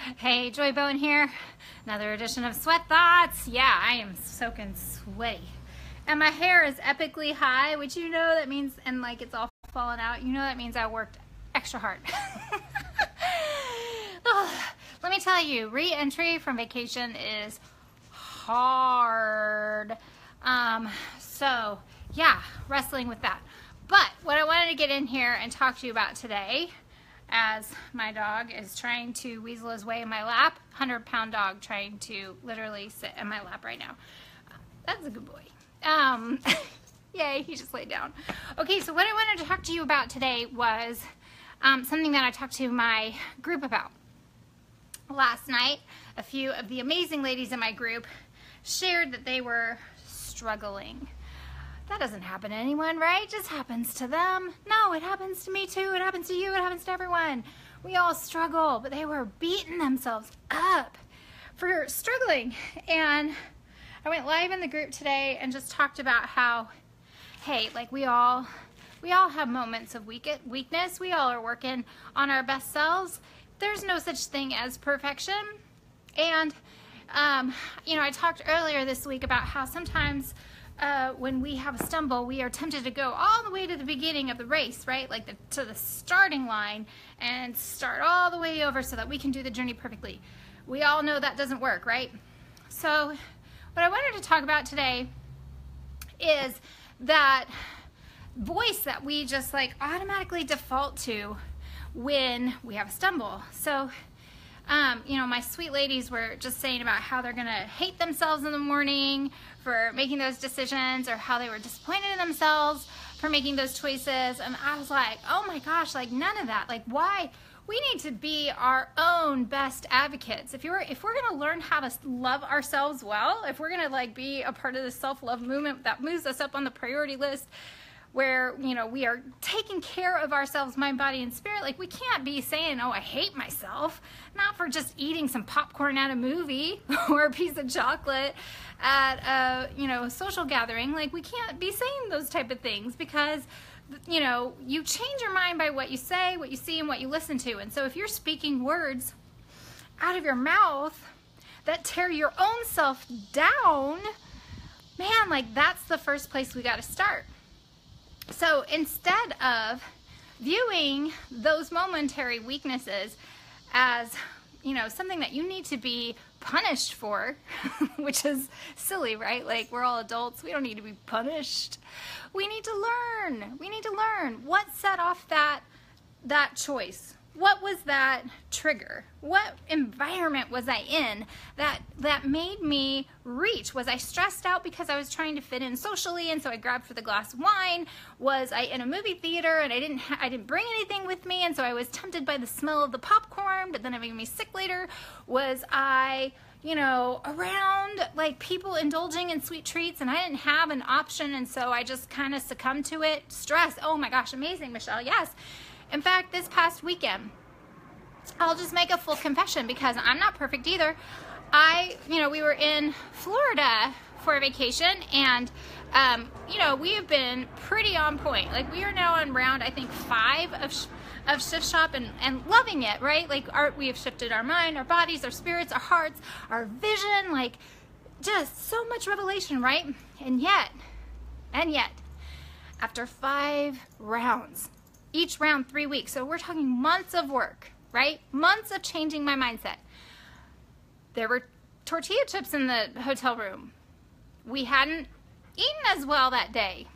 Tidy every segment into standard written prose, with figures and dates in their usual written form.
Hey, Joy Bowen here. Another edition of Sweat Thoughts. Yeah, I am soaking sweaty. And my hair is epically high, which you know that means, and like it's all falling out, you know that means I worked extra hard. Let me tell you, re-entry from vacation is hard. So yeah, wrestling with that. But what I wanted to get in here and talk to you about today, as my dog is trying to weasel his way in my lap, 100-pound dog trying to literally sit in my lap right now. That's a good boy. Yay, he just laid down. Okay, so what I wanted to talk to you about today was something that I talked to my group about. Last night, a few of the amazing ladies in my group shared that they were struggling. That doesn't happen to anyone, right? It just happens to them. No, it happens to me too. It happens to you. It happens to everyone. We all struggle, but they were beating themselves up for struggling. And I went live in the group today and just talked about how, hey, like we all have moments of weakness. We all are working on our best selves. There's no such thing as perfection. And, you know, I talked earlier this week about how sometimes when we have a stumble, we are tempted to go all the way to the beginning of the race, right? Like to the starting line and start all the way over so that we can do the journey perfectly. We all know that doesn't work, right? So what I wanted to talk about today is that voice that we just like automatically default to when we have a stumble. So you know, my sweet ladies were just saying about how they're gonna hate themselves in the morning for making those decisions, or how they were disappointed in themselves for making those choices. And I was like, oh my gosh, like none of that. Like, why? We need to be our own best advocates. If we're gonna learn how to love ourselves well, if we're gonna like be a part of the self-love movement that moves us up on the priority list, where, you know, we are taking care of ourselves, mind, body, and spirit. Like, we can't be saying, oh, I hate myself, not for just eating some popcorn at a movie or a piece of chocolate at a, you know, social gathering. Like, we can't be saying those type of things because, you know, you change your mind by what you say, what you see, and what you listen to. And so if you're speaking words out of your mouth that tear your own self down, man, like, that's the first place we got to start. So instead of viewing those momentary weaknesses as, you know, something that you need to be punished for, which is silly, right? Like, we're all adults. We don't need to be punished. We need to learn. We need to learn what set off that choice. What was that trigger? What environment was I in that made me reach? Was I stressed out because I was trying to fit in socially and so I grabbed for the glass of wine? Was I in a movie theater and I didn't bring anything with me and so I was tempted by the smell of the popcorn, but then it made me sick later? Was I, you know, around like people indulging in sweet treats and I didn't have an option and so I just kind of succumbed to it? Stress. Oh my gosh, amazing, Michelle. Yes. In fact, this past weekend, I'll just make a full confession because I'm not perfect either. You know, we were in Florida for a vacation and, you know, we have been pretty on point. Like, we are now on round, I think, 5 of Shift Shop and loving it, right? Like, we have shifted our mind, our bodies, our spirits, our hearts, our vision, like, just so much revelation, right? And yet, after 5 rounds, each round 3 weeks. So we're talking months of work, right? Months of changing my mindset. There were tortilla chips in the hotel room. We hadn't eaten as well that day.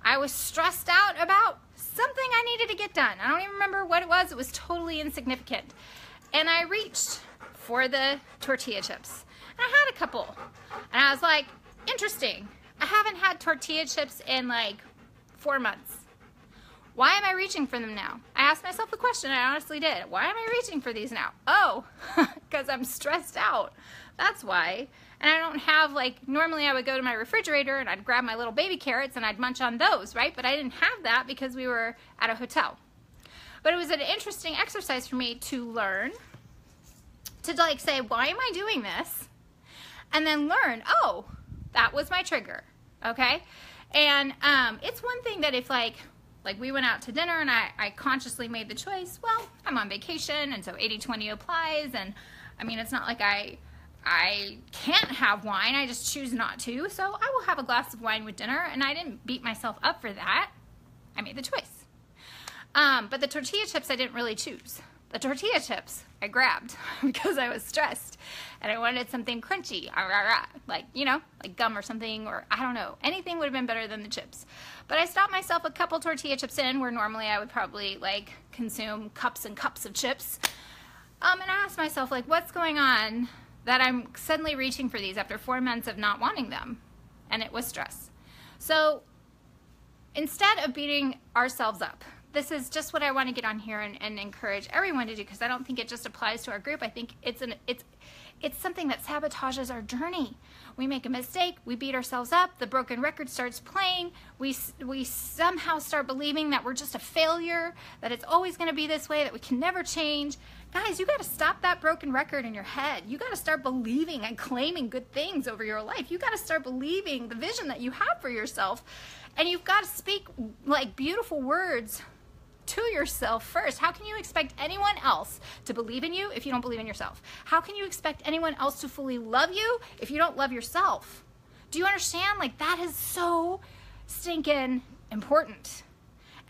I was stressed out about something I needed to get done. I don't even remember what it was. It was totally insignificant. And I reached for the tortilla chips. And I had a couple. And I was like, interesting. I haven't had tortilla chips in like 4 months. Why am I reaching for them now? I asked myself the question, I honestly did. Why am I reaching for these now? Oh, because I'm stressed out. That's why. And I don't have, like, normally I would go to my refrigerator and I'd grab my little baby carrots and I'd munch on those, right? But I didn't have that because we were at a hotel. But it was an interesting exercise for me to learn, to like say, why am I doing this? And then learn, oh, that was my trigger, okay? And it's one thing that if like Like we went out to dinner and I consciously made the choice, well, I'm on vacation and so 80-20 applies, and I mean, it's not like I can't have wine, I just choose not to, so I will have a glass of wine with dinner, and I didn't beat myself up for that. I made the choice. But the tortilla chips I didn't really choose. The tortilla chips I grabbed because I was stressed and I wanted something crunchy, like, you know, like gum or something, or I don't know, anything would have been better than the chips. But I stopped myself a couple tortilla chips in where normally I would probably like consume cups and cups of chips. And I asked myself, like, what's going on that I'm suddenly reaching for these after 4 months of not wanting them? And it was stress. So instead of beating ourselves up, this is just what I want to get on here and encourage everyone to do, because I don't think it just applies to our group. I think it's something that sabotages our journey. We make a mistake, we beat ourselves up, the broken record starts playing, we somehow start believing that we're just a failure, that it's always going to be this way, that we can never change. Guys, you got to stop that broken record in your head. You got to start believing and claiming good things over your life. You got to start believing the vision that you have for yourself, and you've got to speak like beautiful words to yourself first. How can you expect anyone else to believe in you if you don't believe in yourself? How can you expect anyone else to fully love you if you don't love yourself? Do you understand? Like, that is so stinking important.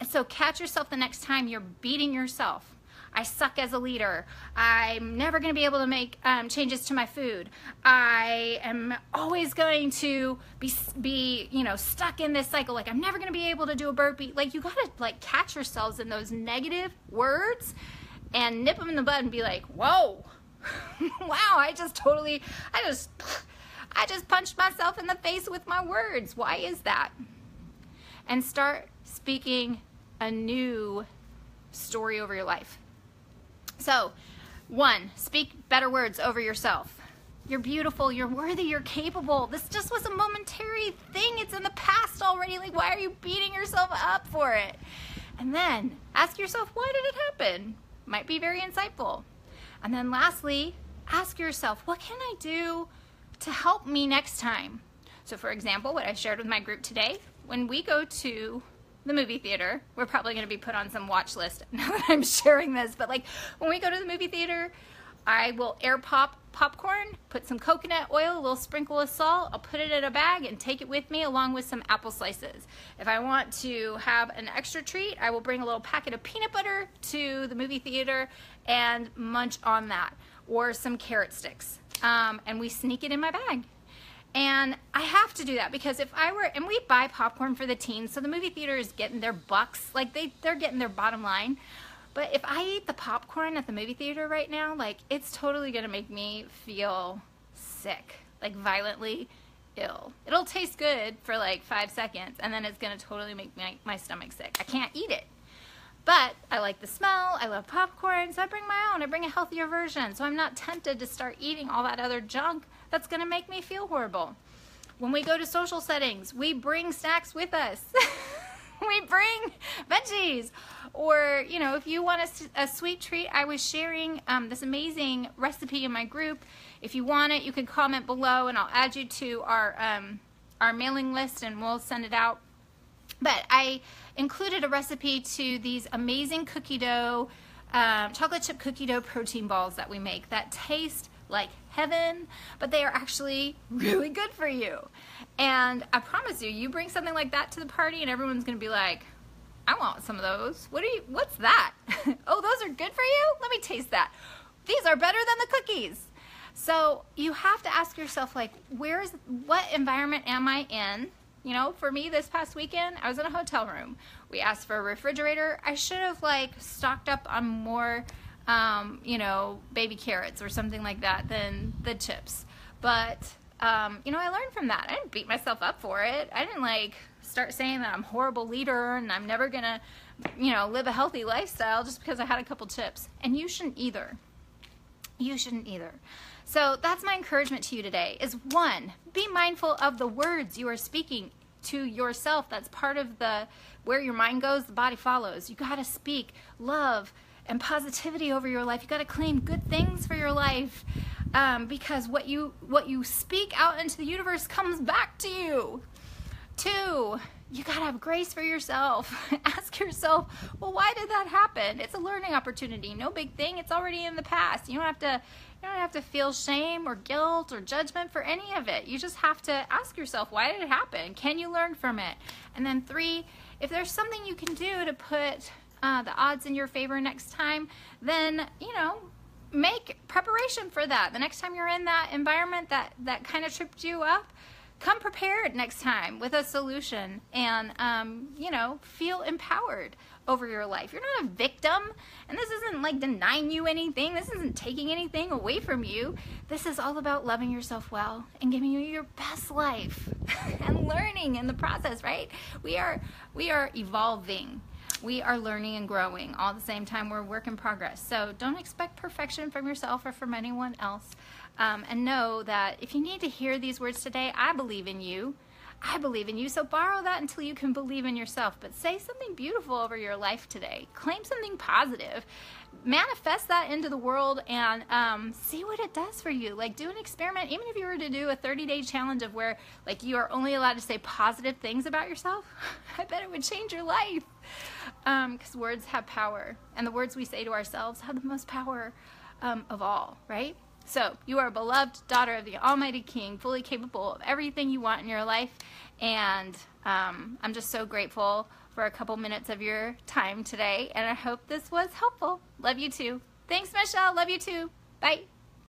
And so catch yourself the next time you're beating yourself. I suck as a leader. I'm never going to be able to make changes to my food. I am always going to be you know, stuck in this cycle. Like, I'm never going to be able to do a burpee. Like, you got to like catch yourselves in those negative words and nip them in the bud and be like, whoa, wow, I just punched myself in the face with my words. Why is that? And start speaking a new story over your life. So, 1, speak better words over yourself. You're beautiful, you're worthy, you're capable. This just was a momentary thing. It's in the past already. Like, why are you beating yourself up for it? And then ask yourself, why did it happen? Might be very insightful. And then lastly, ask yourself, what can I do to help me next time? So for example, what I shared with my group today, when we go to the movie theater, we're probably going to be put on some watch list now that I'm sharing this, but like when we go to the movie theater, I will air pop popcorn, put some coconut oil, a little sprinkle of salt, I'll put it in a bag and take it with me along with some apple slices. If I want to have an extra treat, I will bring a little packet of peanut butter to the movie theater and munch on that, or some carrot sticks, and we sneak it in my bag. And I have to do that because if I were, and we buy popcorn for the teens, so the movie theater is getting their bucks, like they're getting their bottom line. But if I eat the popcorn at the movie theater right now, like it's totally gonna make me feel sick, like violently ill. It'll taste good for like 5 seconds and then it's gonna totally make my stomach sick. I can't eat it. But I like the smell, I love popcorn, so I bring my own, I bring a healthier version, so I'm not tempted to start eating all that other junk that's gonna make me feel horrible. When we go to social settings, we bring snacks with us. We bring veggies. Or, you know, if you want a sweet treat, I was sharing this amazing recipe in my group. If you want it, you can comment below and I'll add you to our mailing list and we'll send it out. But I included a recipe to these amazing cookie dough, chocolate chip cookie dough protein balls that we make that taste like heaven, but they are actually really good for you. And I promise you, you bring something like that to the party and everyone's gonna be like, I want some of those. What's that? Oh, those are good for you? Let me taste that. These are better than the cookies. So you have to ask yourself, like, what environment am I in? You know, for me this past weekend, I was in a hotel room. We asked for a refrigerator. I should have like stocked up on more, you know, baby carrots or something like that than the chips. But, you know, I learned from that. I didn't beat myself up for it. I didn't like start saying that I'm a horrible leader and I'm never gonna, you know, live a healthy lifestyle just because I had a couple chips. And you shouldn't either. You shouldn't either. So that's my encouragement to you today is 1, be mindful of the words you are speaking to yourself. That's part of where your mind goes, the body follows. You got to speak love and positivity over your life. You got to claim good things for your life because what you speak out into the universe comes back to you. 2, you gotta have grace for yourself. Ask yourself, well, why did that happen? It's a learning opportunity. No big thing. It's already in the past. You don't have to feel shame or guilt or judgment for any of it. You just have to ask yourself, why did it happen? Can you learn from it? And then 3, if there's something you can do to put the odds in your favor next time, then, make preparation for that. The next time you're in that environment that kind of tripped you up, come prepared next time with a solution and, feel empowered over your life. You're not a victim, and this isn't like denying you anything. This isn't taking anything away from you. This is all about loving yourself well and giving you your best life and learning in the process, right? We are evolving. We are learning and growing all at the same time. We're a work in progress. So don't expect perfection from yourself or from anyone else. And know that if you need to hear these words today, I believe in you. I believe in you. So borrow that until you can believe in yourself. But say something beautiful over your life today. Claim something positive. Manifest that into the world and see what it does for you. Like, do an experiment. Even if you were to do a 30-day challenge of where, like, you are only allowed to say positive things about yourself, I bet it would change your life. Because words have power. And the words we say to ourselves have the most power of all, right? So, you are a beloved daughter of the Almighty King, fully capable of everything you want in your life, and I'm just so grateful for a couple minutes of your time today, and I hope this was helpful. Love you too. Thanks, Michelle. Love you too. Bye.